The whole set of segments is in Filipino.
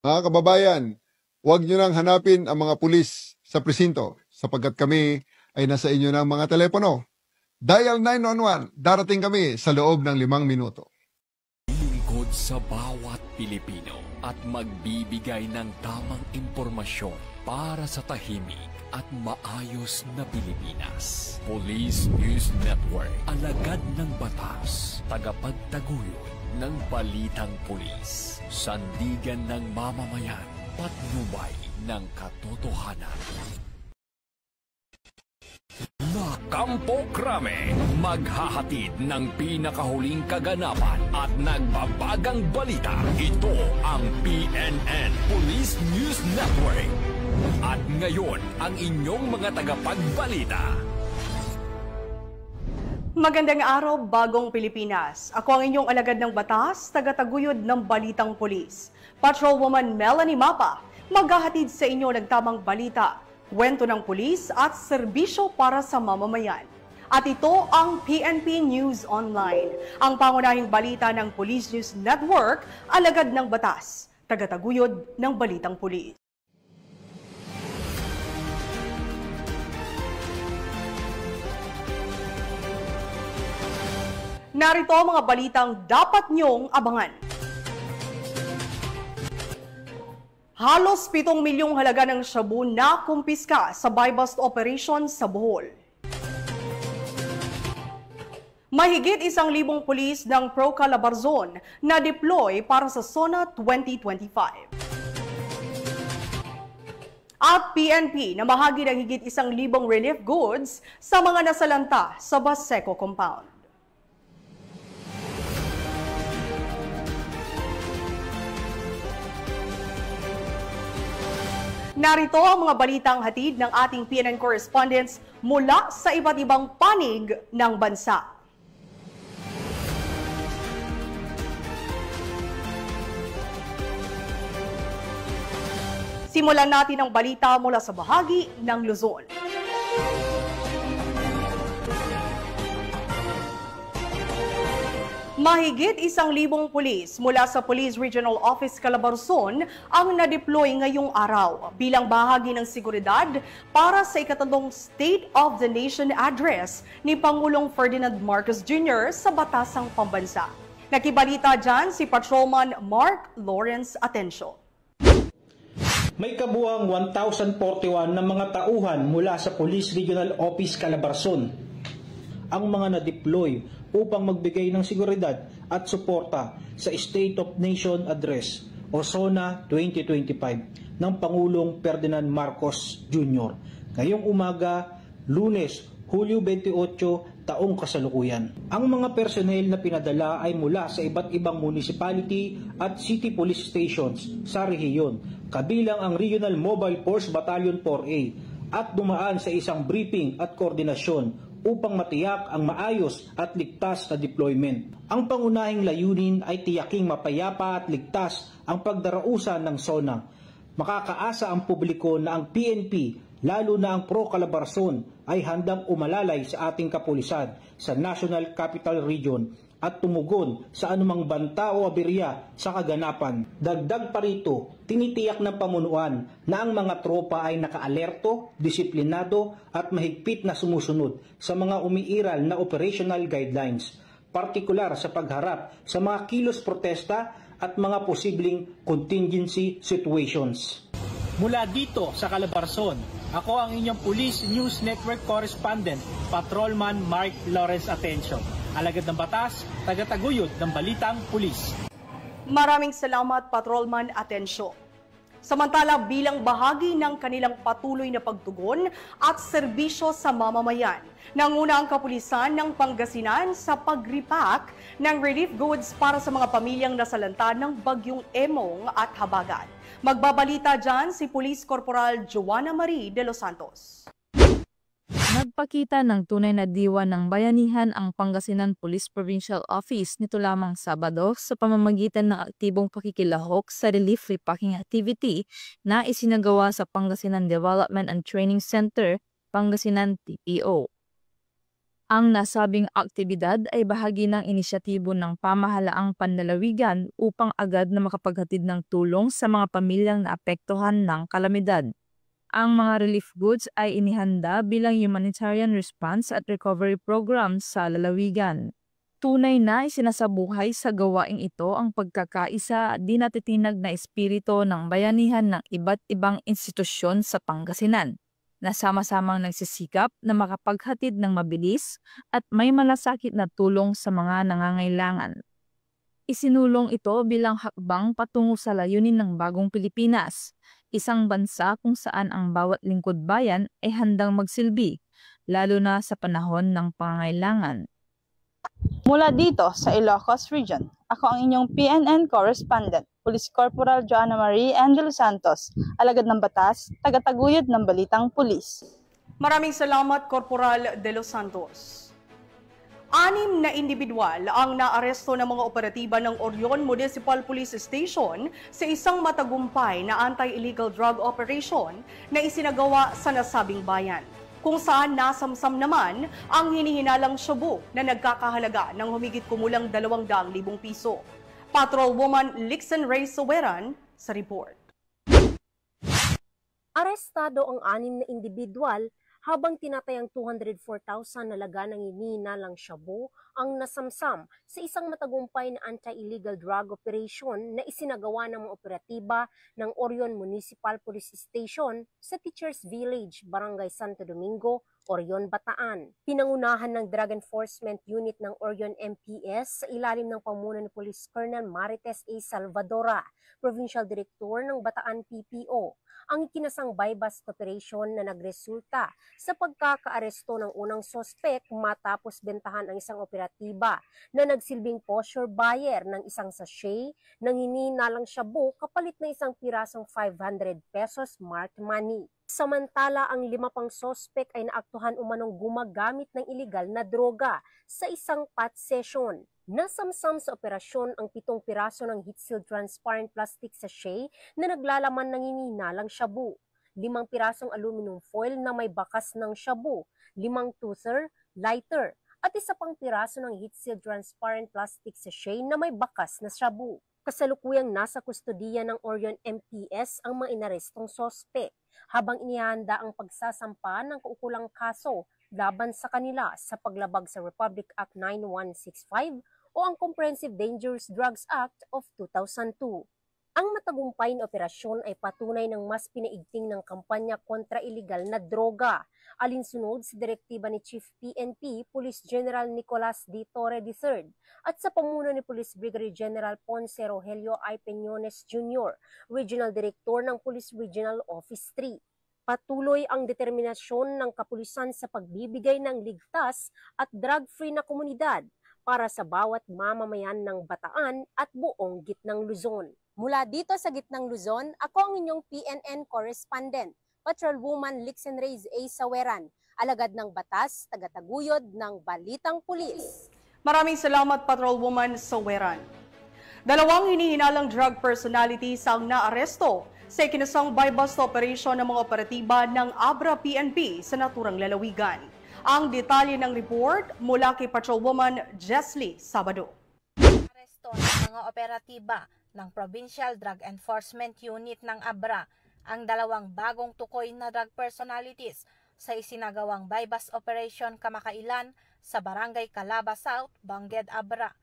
Mga kababayan, huwag nyo nang hanapin ang mga pulis sa presinto sapagkat kami ay nasa inyo ng mga telepono. Dial 911, darating kami sa loob ng 5 minuto. Lingkod sa bawat Pilipino at magbibigay ng tamang impormasyon para sa tahimik at maayos na Pilipinas. Police News Network, alagad ng batas, tagapagtaguyod ng balitang pulis, sandigan ng mamamayan, patnubay ng katotohanan. Kampo Krame, maghahatid ng pinakahuling kaganapan at nagbabagang balita. Ito ang PNN Police News Network. At ngayon, ang inyong mga tagapagbalita. Magandang araw, Bagong Pilipinas. Ako ang inyong alagad ng batas, tagataguyod ng Balitang Pulis. Patrolwoman Melanie Mapa, maghahatid sa inyo ng tamang balita, kwento ng pulis at serbisyo para sa mamamayan. At ito ang PNP News Online, ang pangunahing balita ng Police News Network, alagad ng batas, tagataguyod ng Balitang Pulis. Narito ang mga balitang dapat niyong abangan. Halos 7 milyong halaga ng shabu na kumpiska sa buy-bust operation sa Bohol. Mahigit 1,000 pulis ng Pro Calabarzon na deploy para sa SONA 2025. At PNP na mahagi ng higit 1,000 relief goods sa mga nasalanta sa Baseco Compound. Narito ang mga balitang hatid ng ating PNN correspondents mula sa iba't ibang panig ng bansa. Simulan natin ang balita mula sa bahagi ng Luzon. Mahigit 1,000 pulis mula sa Police Regional Office Calabarzon ang na-deploy ngayong araw bilang bahagi ng seguridad para sa ikatandong State of the Nation Address ni Pangulong Ferdinand Marcos Jr. sa Batasang Pambansa. Nakibalita dyan si Patrolman Mark Lawrence Atencio. May kabuang 1,041 na mga tauhan mula sa Police Regional Office Calabarzon ang mga na-deploy upang magbigay ng seguridad at suporta sa State of Nation Address o SONA 2025 ng Pangulong Ferdinand Marcos Jr. ngayong umaga, Lunes, Hulyo 28, taong kasalukuyan. Ang mga personnel na pinadala ay mula sa iba't ibang municipality at city police stations sa rehiyon, kabilang ang Regional Mobile Force Battalion 4A at dumaan sa isang briefing at koordinasyon upang matiyak ang maayos at ligtas na deployment. Ang pangunahing layunin ay tiyaking mapayapa at ligtas ang pagdarausan ng SONA. Makakaasa ang publiko na ang PNP, lalo na ang Pro Calabarzon, ay handang umalalay sa ating kapulisan sa National Capital Region at tumugon sa anumang banta o aberya sa kaganapan. Dagdag pa rito, tinitiyak ng pamunuan na ang mga tropa ay nakaalerto, disiplinado at mahigpit na sumusunod sa mga umiiral na operational guidelines, partikular sa pagharap sa mga kilos protesta at mga posibleng contingency situations. Mula dito sa Calabarzon, ako ang inyong Police News Network Correspondent, Patrolman Mark Lawrence Atencio. Alagad ng batas, tagataguyod ng Balitang Pulis. Maraming salamat, Patrolman Atencio. Samantala, bilang bahagi ng kanilang patuloy na pagtugon at serbisyo sa mamamayan, nanguna ang kapulisan ng Pangasinan sa pag-repack ng relief goods para sa mga pamilyang nasalanta ng Bagyong Emong at Habagat. Magbabalita dyan si Police Corporal Joanna Marie de los Santos. Nagpakita ng tunay na diwa ng bayanihan ang Pangasinan Police Provincial Office nito lamang Sabado sa pamamagitan ng aktibong pakikilahok sa relief repacking activity na isinagawa sa Pangasinan Development and Training Center, Pangasinan TPO. Ang nasabing aktibidad ay bahagi ng inisyatibo ng pamahalaang panlalawigan upang agad na makapaghatid ng tulong sa mga pamilyang naapektuhan ng kalamidad. Ang mga relief goods ay inihanda bilang humanitarian response at recovery program sa lalawigan. Tunay na isinasabuhay sa gawaing ito ang pagkakaisa at di natitinag na espiritu ng bayanihan ng iba't ibang institusyon sa Pangasinan, na sama-samang nagsisikap na makapaghatid ng mabilis at may malasakit na tulong sa mga nangangailangan. Isinulong ito bilang hakbang patungo sa layunin ng bagong Pilipinas, isang bansa kung saan ang bawat lingkod bayan ay handang magsilbi, lalo na sa panahon ng pangangailangan. Mula dito sa Ilocos Region, ako ang inyong PNN correspondent, Police Corporal Joanna Marie Angelo Santos, alagad ng batas, tagataguyod ng Balitang Pulis. Maraming salamat, Corporal De Los Santos. 6 na individual ang naaresto ng mga operatiba ng Orion Municipal Police Station sa isang matagumpay na anti-illegal drug operation na isinagawa sa nasabing bayan, kung saan nasamsam naman ang hinihinalang shabu na nagkakahalaga ng humigit kumulang 200,000 piso. Patrolwoman Lixen Ray Soweran sa report. Arestado ang 6 na individual habang tinatayang 204,000 na laga ng hinihinalang shabu ang nasamsam sa isang matagumpay na anti-illegal drug operation na isinagawa ng mga operatiba ng Orion Municipal Police Station sa Teachers Village, Barangay Santo Domingo, Orion, Bataan. Pinangunahan ng Drug Enforcement Unit ng Orion MPS sa ilalim ng pamuno ni Police Colonel Marites A. Salvadora, Provincial Director ng Bataan PPO, ang ikinasang buy-bust operation na nagresulta sa pagkakaaresto ng unang sospek matapos bentahan ang isang operatiba na nagsilbing posture buyer ng isang sachet ng hinihinalang shabu kapalit na isang pirasong 500 pesos marked money. Samantala, ang 5 pang sospek ay naaktuhan umanong gumagamit ng iligal na droga sa isang pot session. Nasamsam sa operasyon ang 7 piraso ng heat-sealed transparent plastic sachet na naglalaman ng hinihinalang shabu, 5 pirasong aluminum foil na may bakas ng shabu, 5 toother, lighter, at 1 pang piraso ng heat-sealed transparent plastic sachet na may bakas na shabu. Kasalukuyang nasa kustodiya ng Orion MPS ang mga inarestong sospek, habang inihanda ang pagsasampa ng kaukulang kaso laban sa kanila sa paglabag sa Republic Act 9165 o ang Comprehensive Dangerous Drugs Act of 2002. Ang matagumpay na operasyon ay patunay ng mas pinaigting ng kampanya kontra iligal na droga, alinsunod sa direktiba ni Chief PNP Police General Nicolas D. Torre III at sa pamuno ni Police Brigadier General Ponce Rogelio I. Peñones Jr., Regional Director ng Police Regional Office 3. Patuloy ang determinasyon ng kapulisan sa pagbibigay ng ligtas at drug-free na komunidad para sa bawat mamamayan ng Bataan at buong Gitnang Luzon. Mula dito sa Gitnang Luzon, ako ang inyong PNN correspondent, Patrolwoman Lixen Ray A. Saweran, alagad ng batas, tagataguyod ng Balitang Pulis. Maraming salamat, Patrolwoman Saweran. 2 hinihinalang drug personalities ang naaresto sa ikinasang buy-bust operation ng mga operatiba ng Abra PNP sa naturang lalawigan. Ang detalye ng report mula kay Patrolwoman Jesly Sabado. Aresto ng mga operatiba ng Provincial Drug Enforcement Unit ng Abra ang 2 bagong tukoy na drug personalities sa isinagawang buy-bust operation kamakailan sa Barangay Calaba South, Bangged, Abra.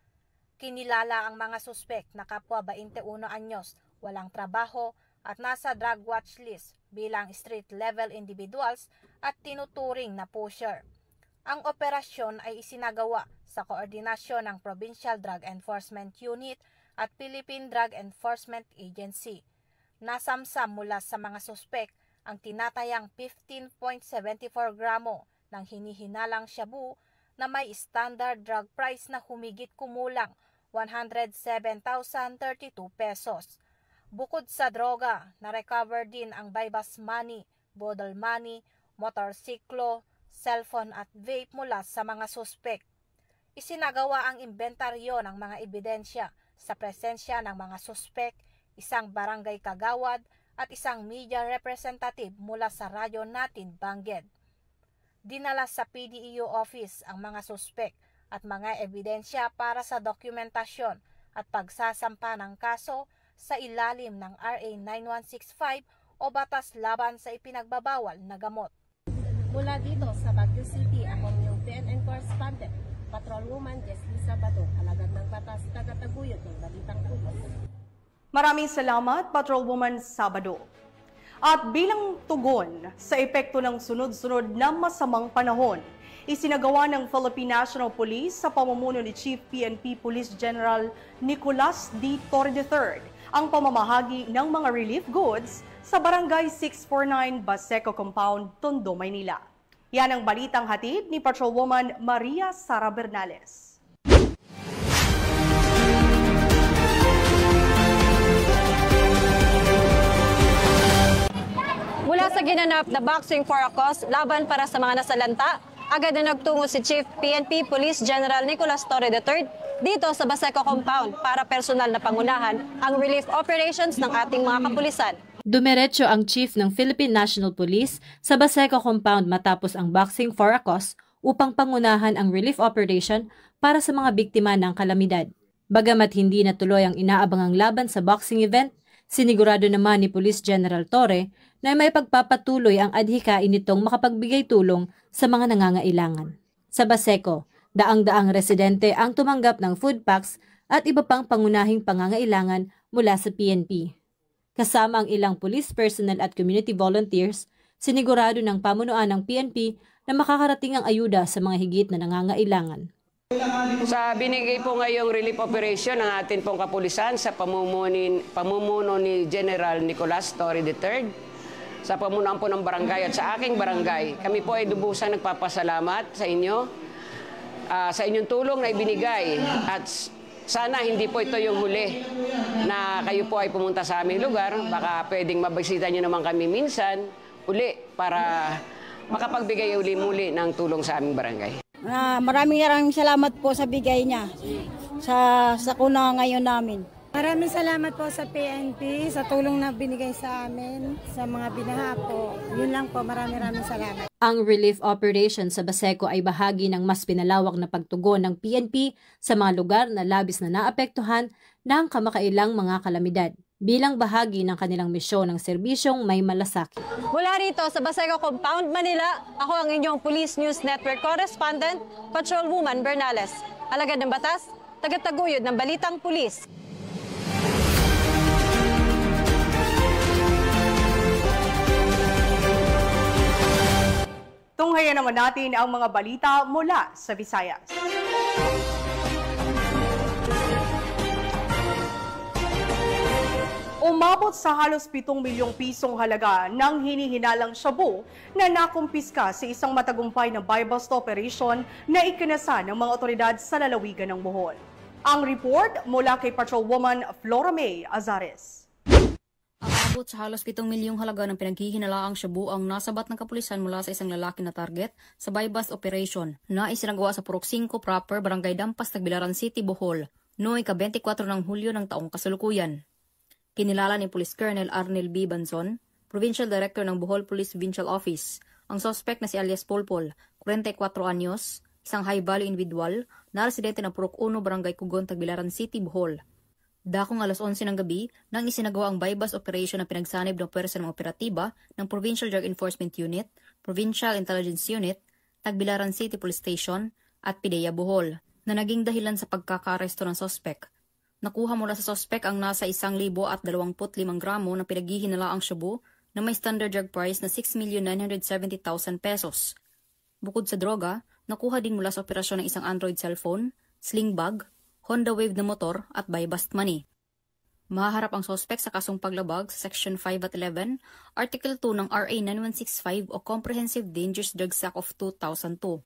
Kinilala ang mga suspek na kapwa 21 anyos, walang trabaho at nasa drug watch list bilang street-level individuals at tinuturing na pusher. Ang operasyon ay isinagawa sa koordinasyon ng Provincial Drug Enforcement Unit at Philippine Drug Enforcement Agency. Nasamsam mula sa mga suspek ang tinatayang 15.74 gramo ng hinihinalang shabu na may standard drug price na humigit kumulang 107,032 pesos. Bukod sa droga, na-recover din ang buy-bust money, bodle money, motorsiklo, cellphone at vape mula sa mga suspek. Isinagawa ang inventaryo ng mga ebidensya sa presensya ng mga suspek, isang barangay kagawad at isang media representative mula sa radyo natin Bangged. Dinala sa PDEO office ang mga suspek at mga ebidensya para sa dokumentasyon at pagsasampa ng kaso sa ilalim ng RA 9165 o Batas Laban sa Ipinagbabawal na Gamot. Mula dito sa Baguio City, ako yung PNN correspondent, Patrolwoman Jesly Sabado, alagad ng batas, tagataguyod ng Balitang Pulis. Maraming salamat, Patrolwoman Sabado. At bilang tugon sa epekto ng sunod-sunod na masamang panahon, isinagawa ng Philippine National Police sa pamumuno ni Chief PNP Police General Nicolas D. Torre III ang pamamahagi ng mga relief goods sa Barangay 649 Baseco Compound, Tondo, Maynila. Yan ang balitang hatid ni Patrolwoman Maria Sara Bernales. Mula sa ginanap na Boxing for a Cause, laban para sa mga nasalanta, agad na nagtungo si Chief PNP Police General Nicolas Torre III dito sa Baseco Compound para personal na pangunahan ang relief operations ng ating mga kapulisan. Dumiretso ang Chief ng Philippine National Police sa Baseco Compound matapos ang Boxing for a Cause upang pangunahan ang relief operation para sa mga biktima ng kalamidad. Bagamat hindi natuloy ang inaabangang laban sa boxing event, sinigurado naman ni Police General Torre na may pagpapatuloy ang adhikain nitong makapagbigay tulong sa mga nangangailangan. Sa Baseco, daang-daang residente ang tumanggap ng food packs at iba pang pangunahing pangangailangan mula sa PNP. Kasama ang ilang police personnel at community volunteers, sinigurado ng pamunuan ng PNP na makakarating ang ayuda sa mga higit na nangangailangan. Sa binigay po ngayong relief operation ng atin pong kapulisan sa pamumuno ni General Nicolas Torre III, sa pamunuan po ng barangay at sa aking barangay, kami po ay lubusang nagpapasalamat sa inyo, sa inyong tulong na ibinigay at sana hindi po ito yung huli na kayo po ay pumunta sa aming lugar. Baka pwedeng mabisita nyo naman kami minsan uli para makapagbigay uli-muli ng tulong sa aming barangay. Maraming salamat po sa bigay niya sa kuna ngayon namin. Maraming salamat po sa PNP sa tulong na binigay sa amin sa mga binaha po. Yun lang po, maraming salamat. Ang relief operation sa Baseco ay bahagi ng mas pinalawak na pagtugon ng PNP sa mga lugar na labis na naapektuhan ng kamakailang mga kalamidad bilang bahagi ng kanilang misyon ng serbisyong may malasakit. Mula rito sa Baseco Compound, Manila, ako ang inyong Police News Network correspondent, Patrolwoman Bernales. Alagad ng batas, tagataguyod ng Balitang Pulis. Tunghayan naman natin ang mga balita mula sa Visayas. Umabot sa halos 7 milyong pisong halaga ng hinihinalang shabu na nakumpiska sa isang matagumpay na buy-bust operation na ikinasa ng mga otoridad sa lalawigan ng Bohol. Ang report mula kay Patrolwoman Flora May Azares. Abot sa halos 7 milyong halaga ng pinaghihinalaang shabu ang nasabat ng kapulisan mula sa isang lalaki na target sa buy-bust operation na isinagawa sa Purok 5 proper, Barangay Dampas, Tagbilaran City, Bohol, noong ika-24 ng Hulyo ng taong kasalukuyan. Kinilala ni Police Colonel Arnel B. Banzon, Provincial Director ng Bohol Police Provincial Office, ang suspect na si alias Polpol, 44 anyos, isang high-value individual na residente ng Purok 1, Barangay Kugon, Tagbilaran City, Bohol. Dakong alas 11 ng gabi nang isinagawa ang buy-bust operation na pinagsanib ng pwersa ng operatiba ng Provincial Drug Enforcement Unit, Provincial Intelligence Unit, Tagbilaran City Police Station at PIDEA Bohol na naging dahilan sa pagkakaaresto ng sospek. Nakuha mula sa sospek ang nasa 1,025 gramo na pinaghihinalaang shabu na may standard drug price na 6,970,000 pesos. Bukod sa droga, nakuha din mula sa operasyon ng isang Android cellphone, sling bag, Honda Wave na motor at buy-bust money. Mahaharap ang sospek sa kasong paglabag sa Section 5 at 11, Article 2 ng RA 9165 o Comprehensive Dangerous Drugs Act of 2002.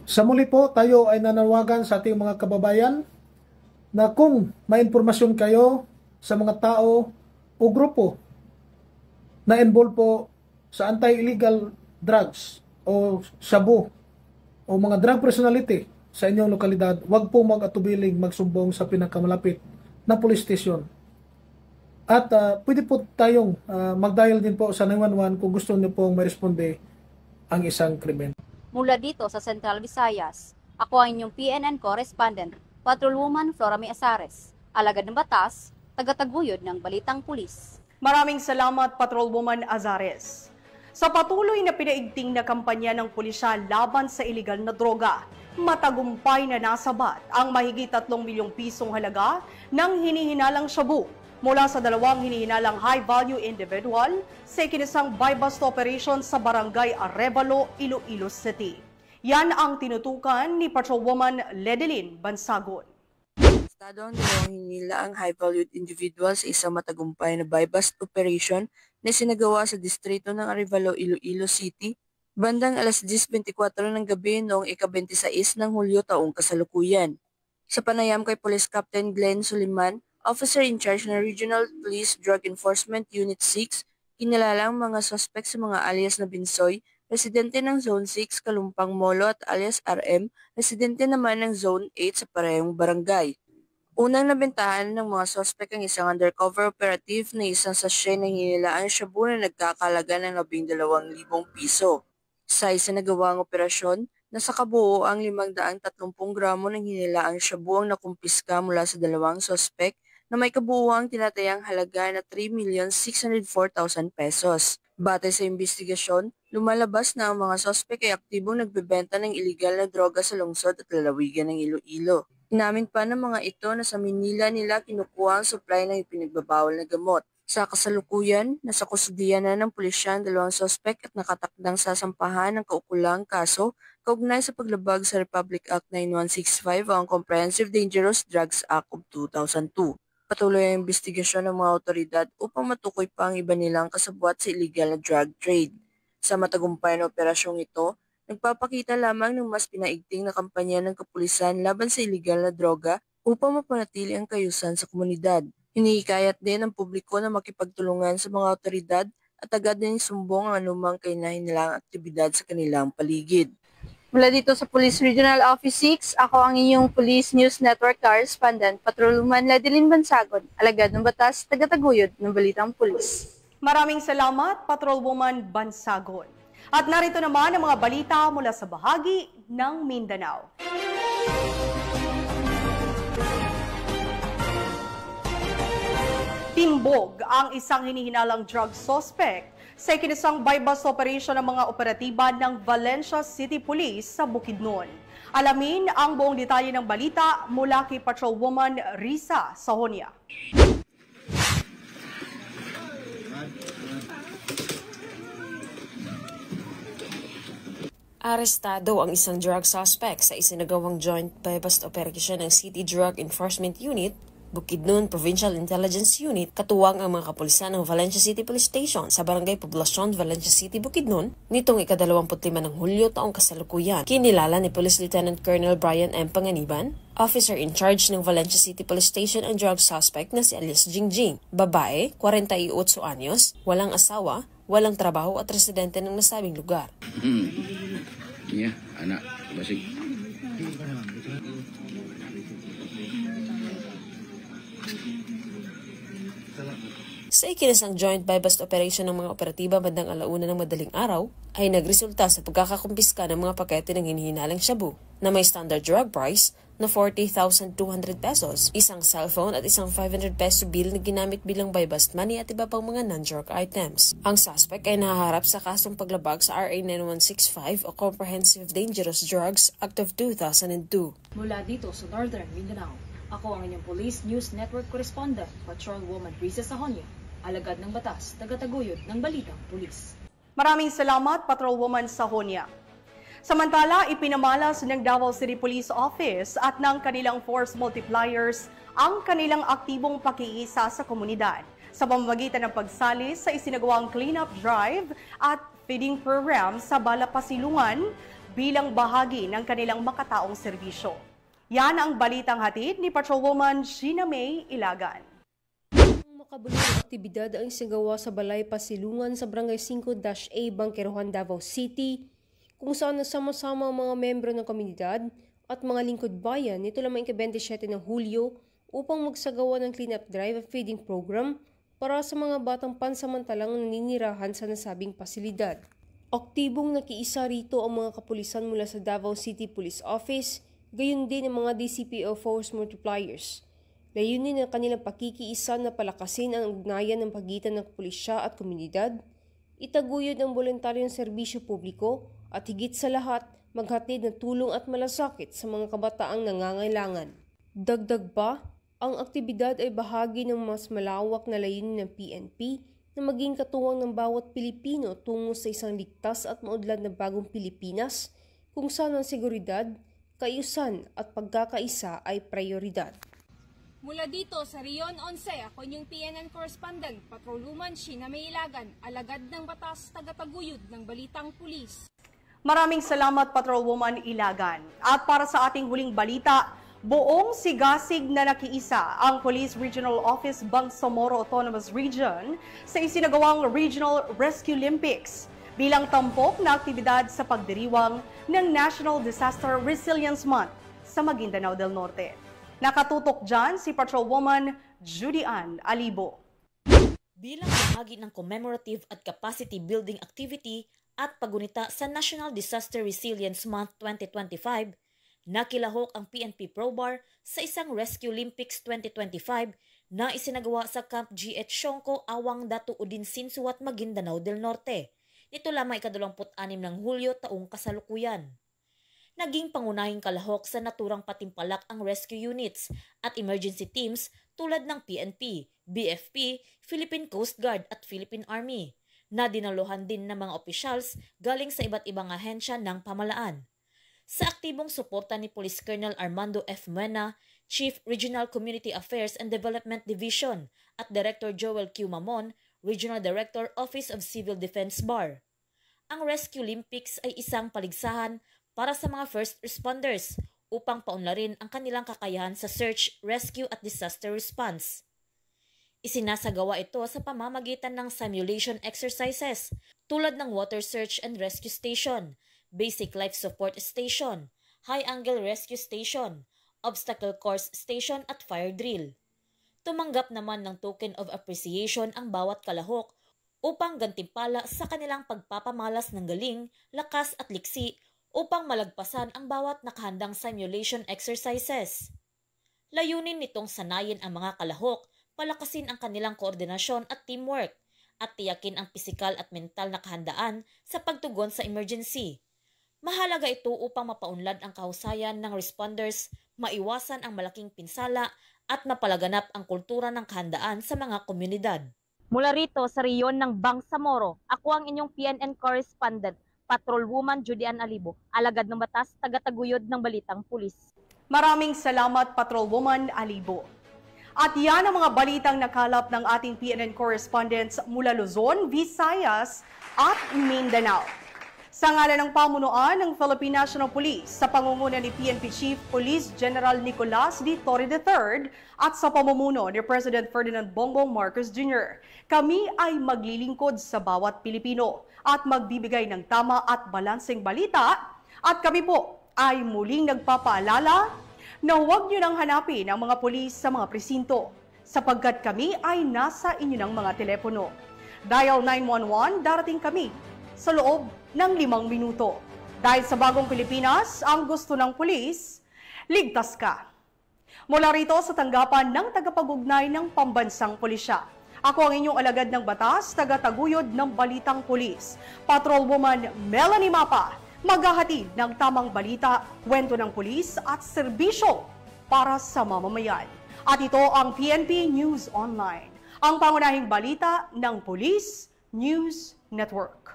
Sa muli po, tayo ay nanawagan sa ating mga kababayan na kung may impormasyon kayo sa mga tao o grupo na involved po sa anti-illegal drugs o shabu o mga drug personality sa inyong lokalidad, huwag po mag-atubiling magsumbong sa pinakamalapit na police station. At pwede po tayong mag-dial din po sa 911 kung gusto niyo pong ma-responde ang isang krimen. Mula dito sa Central Visayas, ako ang inyong PNN correspondent, Patrolwoman Flora May Azares, alagad ng batas, tagataguyod ng Balitang Pulis. Maraming salamat, Patrolwoman Azares. Sa patuloy na pinaigting na kampanya ng pulisya laban sa iligal na droga, matagumpay na nasabat ang mahigit 3 milyong pisong halaga ng hinihinalang shabu mula sa 2 hinihinalang high-value individual sa ikinasang buy-bust operation sa Barangay Arevalo, Iloilo City. Yan ang tinutukan ni Patrolwoman Ledelyn Bansagon. Estado ang 2 hinilaang high-valued individual sa isang matagumpay na buy-bust operation na sinagawa sa distrito ng Arevalo, Iloilo City, bandang alas 10:24 ng gabi noong ika-26 ng Hulyo taong kasalukuyan. Sa panayam kay Police Captain Glenn Suliman, Officer in charge ng Regional Police Drug Enforcement Unit 6, kinilala ang mga suspect sa mga alias na Binsoy, residente ng Zone 6, Kalumpang Molo at alias RM, residente naman ng Zone 8 sa parehong barangay. Unang nabentahan ng mga suspect ang isang undercover operative na isang sachet ng hinilaang shabu na nagkakalaga ng 12,000 piso. Sa isinagawang operasyon, nasa kabuo ang 530 gramo ng hinilaang shabu ang nakumpiska mula sa 2 suspect na may kabuuang tinatayang halaga na 3,604,000 pesos. Batay sa investigasyon, lumalabas na ang mga suspect ay aktibong nagbebenta ng iligal na droga sa lungsod at lalawigan ng Iloilo. Inamin pa ng mga ito na sa Manila nila kinukuha ang supply ng ipinagbabawal na gamot. Sa kasalukuyan, nasa kustudiya na ng pulisya ang 2 suspect at nakatakdang sasampahan ng kaukulang kaso kaugnay sa paglabag sa Republic Act 9165 o ang Comprehensive Dangerous Drugs Act of 2002. Patuloy ang investigasyon ng mga otoridad upang matukoy pa ang iba nilang kasabwat sa illegal na drug trade. Sa matagumpay na operasyong ito, nagpapakita lamang ng mas pinaigting na kampanya ng kapulisan laban sa illegal na droga upang mapanatili ang kayusan sa komunidad. Hinihikayat din ang publiko na makipagtulungan sa mga otoridad at agad din sumbong ang anumang kahinahinalang aktibidad sa kanilang paligid. Mula dito sa Police Regional Office 6, ako ang inyong Police News Network correspondent, Patrolwoman Ledelyn Bansagon, alagad ng batas, tagataguyod ng Balitang Pulis. Maraming salamat, Patrolwoman Bansagon. At narito naman ang mga balita mula sa bahagi ng Mindanao. Timbog ang isang hinihinalang drug suspect sa ikinasang buy-bust operation ng mga operatiba ng Valencia City Police sa Bukidnon. Alamin ang buong detalye ng balita mula kay Patrolwoman Risa Sahonia. Arestado ang isang drug suspect sa isinagawang joint buy-bust operation ng City Drug Enforcement Unit, Bukidnon Provincial Intelligence Unit, katuwang ang mga kapulisan ng Valencia City Police Station sa Barangay Poblacion, Valencia City, Bukidnon, nitong ika-25 ng Hulyo taong kasalukuyan. Kinilala ni Police Lieutenant Colonel Brian M. Panganiban, officer in charge ng Valencia City Police Station, ang drug suspect na si Alias Jingjing, babae, 48 anyos, walang asawa, walang trabaho at residente ng nasabing lugar. Yeah, anak, basig. Sa ikinasang joint buy-bust operation ng mga operatiba bandang 1:00 ng madaling araw, ay nagresulta sa pagkakakumpiska ng mga pakete ng hinihinalang shabu na may standard drug price na 40,200 pesos, isang cellphone at isang 500 peso bill na ginamit bilang buy-bust money at iba pang mga non-drug items. Ang suspect ay nahaharap sa kasong paglabag sa RA 9165 o Comprehensive Dangerous Drugs Act of 2002. Mula dito sa Northern Mindanao, ako ang inyong Police News Network correspondent, Patrolwoman Risa Sahonia, alagad ng batas, tagataguyod ng Balitang Pulis. Maraming salamat, Patrolwoman Sahonia. Samantala, ipinamalas ng Davao City Police Office at ng kanilang force multipliers ang kanilang aktibong pakiisa sa komunidad sa pamamagitan ng pagsali sa isinagawang cleanup drive at feeding program sa Balapasilungan bilang bahagi ng kanilang makataong serbisyo. Yan ang balitang hatid ni Patrolwoman Sheena May Ilagan. Makabulang aktibidad ang isagawa sa Balay Pasilungan sa Barangay 5-A, Bangkerohan, Davao City, kung saan nasama-sama ang mga membro ng komunidad at mga lingkod bayan nito lamang ika-27 ng Hulyo upang magsagawa ng cleanup drive at feeding program para sa mga batang pansamantalang naninirahan sa nasabing pasilidad. Aktibong nakiisa rito ang mga kapulisan mula sa Davao City Police Office, gayon din ang mga DCPO Force Multipliers. Layunin ng kanilang pakikiisa na palakasin ang ugnayan ng pagitan ng pulisya at komunidad, itaguyod ang voluntaryong serbisyo publiko at higit sa lahat, maghatid ng tulong at malasakit sa mga kabataang nangangailangan. Dagdag pa, ang aktibidad ay bahagi ng mas malawak na layunin ng PNP na maging katuwang ng bawat Pilipino tungo sa isang ligtas at maunlad na bagong Pilipinas kung saan ang seguridad, kaayusan at pagkakaisa ay prioridad. Mula dito sa Rion 11, ako inyong PNN correspondent, Patrolwoman Sheena May Ilagan, alagad ng batas, tagataguyod ng balitang pulis. Maraming salamat, Patrolwoman Ilagan. At para sa ating huling balita, buong sigasig na nakiisa ang Police Regional Office Bangsamoro Autonomous Region sa isinagawang Regional Rescue Olympics bilang tampok na aktibidad sa pagdiriwang ng National Disaster Resilience Month sa Maguindanao del Norte. Nakatutok dyan si Patrolwoman Judy Ann Alibo. Bilang bahagi ng commemorative at capacity building activity at pagunita sa National Disaster Resilience Month 2025, nakilahok ang PNP ProBar sa isang Rescue Olympics 2025 na isinagawa sa Camp G.H. Shonko, Awang Datu Udin Sinsuat, Maguindanao del Norte. Nito lamang ika-26 ng Hulyo taong kasalukuyan. Naging pangunahing kalahok sa naturang patimpalak ang rescue units at emergency teams tulad ng PNP, BFP, Philippine Coast Guard at Philippine Army, na dinaluhan din ng mga opisyals galing sa iba't ibang ahensya ng pamalaan. Sa aktibong suporta ni Police Colonel Armando F. Mena, Chief Regional Community Affairs and Development Division, at Director Joel Q. Mamon, Regional Director, Office of Civil Defense BAR. Ang Rescue Olympics ay isang paligsahan para sa mga first responders upang paunlarin ang kanilang kakayahan sa search, rescue at disaster response. Isinasagawa ito sa pamamagitan ng simulation exercises tulad ng Water Search and Rescue Station, Basic Life Support Station, High Angle Rescue Station, Obstacle Course Station at Fire Drill. Tumanggap naman ng token of appreciation ang bawat kalahok upang gantimpala sa kanilang pagpapamalas ng galing, lakas at liksi upang malagpasan ang bawat nakahandang simulation exercises. Layunin nitong sanayin ang mga kalahok, palakasin ang kanilang koordinasyon at teamwork, at tiyakin ang pisikal at mental na kahandaan sa pagtugon sa emergency. Mahalaga ito upang mapaunlad ang kahusayan ng responders, maiwasan ang malaking pinsala at mapalaganap ang kultura ng kahandaan sa mga komunidad. Mula rito sa Rion ng Bangsamoro, ako ang inyong PNN correspondent, Patrolwoman Judy Ann Alibo, alagad ng batas, tagataguyod ng balitang pulis. Maraming salamat, Patrolwoman Alibo. At yan ang mga balitang nakalap ng ating PNN correspondents mula Luzon, Visayas at Mindanao. Sa ngalan ng pamunuan ng Philippine National Police sa pangunguna ni PNP Chief Police General Nicolas D. Torre III at sa pamumuno ni President Ferdinand Bongbong Marcos Jr., kami ay maglilingkod sa bawat Pilipino at magbibigay ng tama at balanseng balita, at kami po ay muling nagpapaalala na huwag nyo nang hanapin ang mga pulis sa mga presinto sapagkat kami ay nasa inyo ng mga telepono. Dial 911, darating kami sa loob ng 5 minuto. Dahil sa bagong Pilipinas, ang gusto ng pulis, ligtas ka. Mula rito sa tanggapan ng tagapag-ugnay ng Pambansang Pulisya, ako ang inyong alagad ng batas, tagataguyod ng balitang pulis, Patrolwoman Melanie Mapa, maghahatid ng tamang balita, kwento ng pulis at serbisyo para sa mamamayan. At ito ang PNP News Online, ang pangunahing balita ng Police News Network.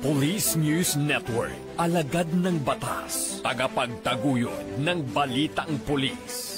Police News Network, alagad ng batas, tagapagtaguyod ng balitang pulis.